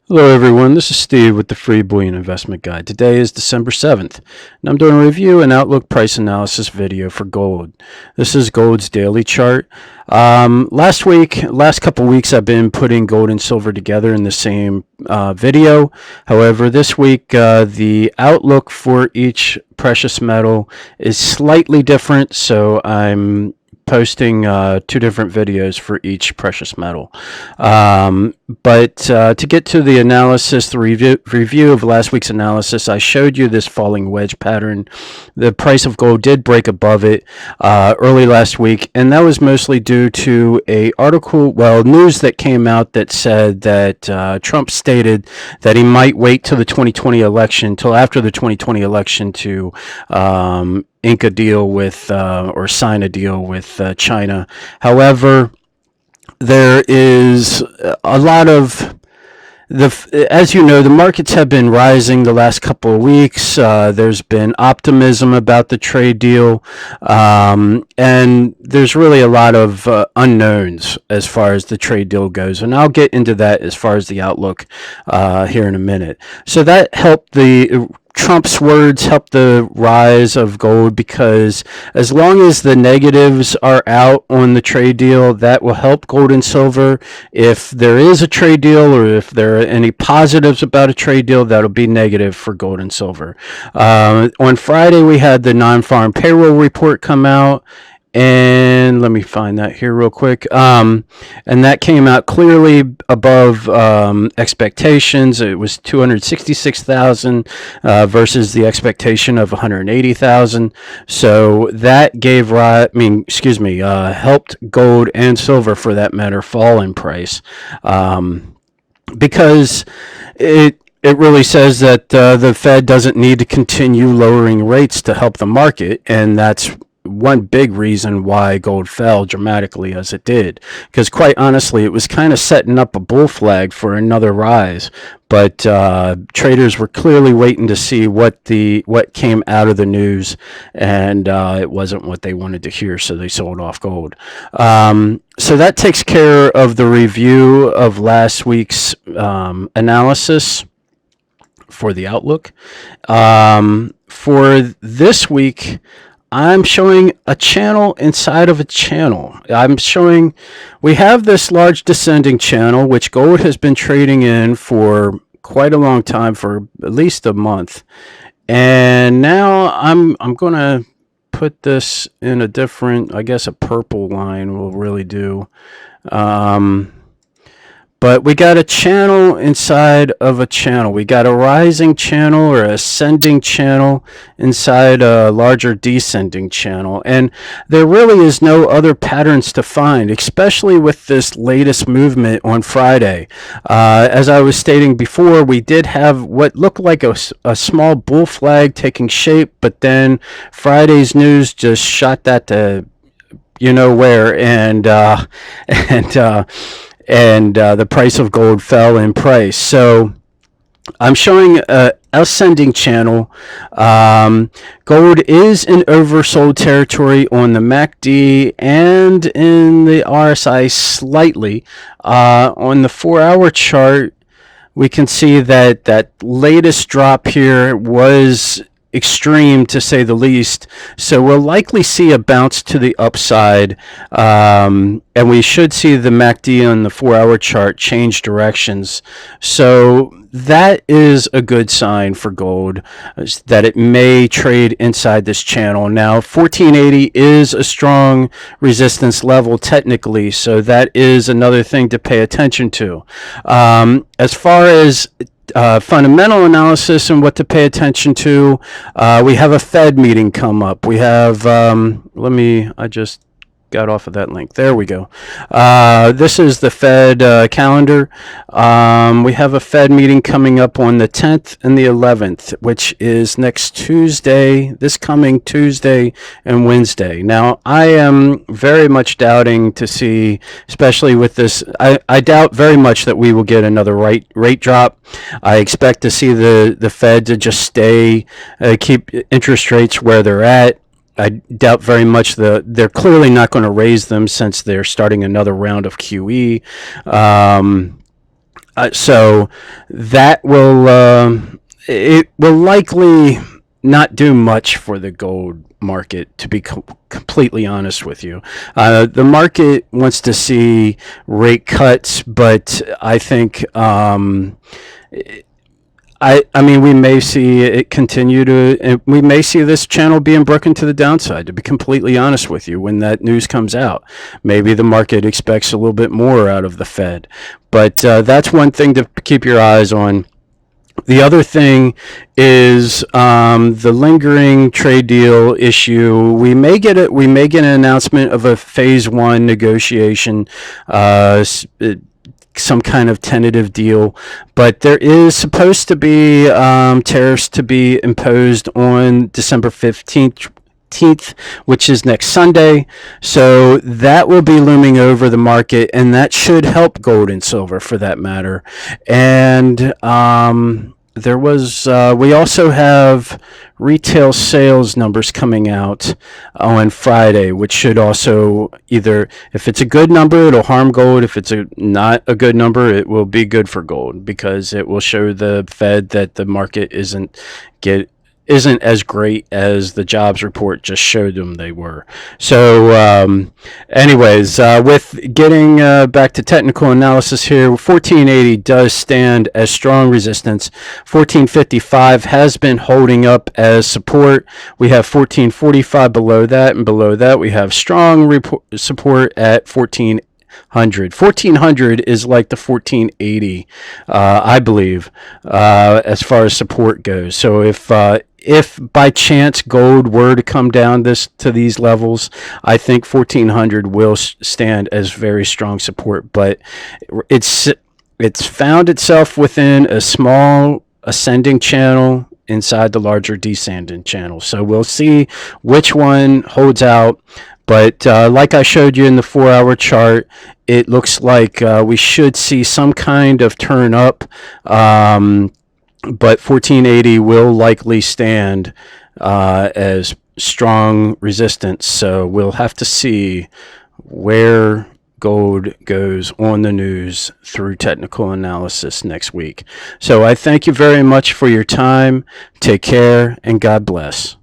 Hello everyone, this is Steve with the Free Bullion Investment Guide. Today is December 7th, and I'm doing a review and outlook price analysis video for gold. This is gold's daily chart. Last couple weeks, I've been putting gold and silver together in the same video. However, this week, the outlook for each precious metal is slightly different, so I'm posting two different videos for each precious metal. But to get to the analysis, the review of last week's analysis, I showed you this falling wedge pattern. The price of gold did break above it early last week, and that was mostly due to a news that came out that said that Trump stated that he might wait till the 2020 election, till after the 2020 election to ink a deal with or sign a deal with China. However, there is a lot of as you know, the markets have been rising the last couple of weeks. There's been optimism about the trade deal, and there's really a lot of unknowns as far as the trade deal goes. And I'll get into that as far as the outlook here in a minute. So that helped Trump's words help the rise of gold, because as long as the negatives are out on the trade deal, that will help gold and silver. If there is a trade deal, or if there are any positives about a trade deal, that'll be negative for gold and silver. On Friday, we had the non-farm payroll report come out, and let me find that here real quick. And that came out clearly above expectations. It was 266,000 versus the expectation of 180,000. So that gave helped gold and silver, for that matter, fall in price, because it really says that the Fed doesn't need to continue lowering rates to help the market, and that's one big reason why gold fell dramatically as it did, because quite honestly, it was kind of setting up a bull flag for another rise. But traders were clearly waiting to see what came out of the news, and it wasn't what they wanted to hear, so they sold off gold. So that takes care of the review of last week's analysis for the outlook. For this week, I'm showing a channel inside of a channel. We have this large descending channel, which gold has been trading in for quite a long time, for at least a month. And now I'm going to put this in a different, I guess a purple line will really do. But we got a channel inside of a channel. We got a rising channel or ascending channel inside a larger descending channel. And there really is no other patterns to find, especially with this latest movement on Friday. As I was stating before, we did have what looked like a small bull flag taking shape, but then Friday's news just shot that to you know where, and the price of gold fell in price. So I'm showing a ascending channel. Gold is in oversold territory on the MACD and in the RSI slightly. On the 4-hour chart, we can see that that latest drop here was extreme, to say the least. So we'll likely see a bounce to the upside, and we should see the MACD on the 4-hour chart change directions. So that is a good sign for gold, that it may trade inside this channel. Now 1480 is a strong resistance level technically, so that is another thing to pay attention to. As far as fundamental analysis and what to pay attention to, we have a Fed meeting come up. We have, I just got off of that link. There we go. This is the Fed calendar. We have a Fed meeting coming up on the 10th and the 11th, which is next Tuesday, this coming Tuesday and Wednesday. Now, I am very much doubting to see, especially with this, I doubt very much that we will get another rate drop. I expect to see the Fed to just keep interest rates where they're at. I doubt very much they're clearly not going to raise them, since they're starting another round of QE. So that will it will likely not do much for the gold market, to be completely honest with you. The market wants to see rate cuts, but I think I mean, we may see it continue to, we may see this channel being broken to the downside, to be completely honest with you, when that news comes out. Maybe the market expects a little bit more out of the Fed. But that's one thing to keep your eyes on. The other thing is the lingering trade deal issue. We may get it. We may get an announcement of a phase one negotiation, some kind of tentative deal, but there is supposed to be tariffs to be imposed on December 15th, which is next Sunday. So that will be looming over the market, and that should help gold and silver for that matter. And there was we also have retail sales numbers coming out on Friday, which should also, either, if it's a good number, it'll harm gold. If it's not a good number, it will be good for gold, because it will show the Fed that the market isn't as great as the jobs report just showed them they were. So anyways, with getting back to technical analysis here, 1480 does stand as strong resistance. 1455 has been holding up as support. We have 1445 below that, and below that we have strong support at 1400 is like the 1480, I believe, as far as support goes. So if by chance gold were to come down to these levels, I think 1400 will stand as very strong support. But it's found itself within a small ascending channel inside the larger descending channel. So we'll see which one holds out. But like I showed you in the 4-hour chart, it looks like we should see some kind of turn up. But 1480 will likely stand as strong resistance. So we'll have to see where gold goes on the news through technical analysis next week. So I thank you very much for your time. Take care, and God bless.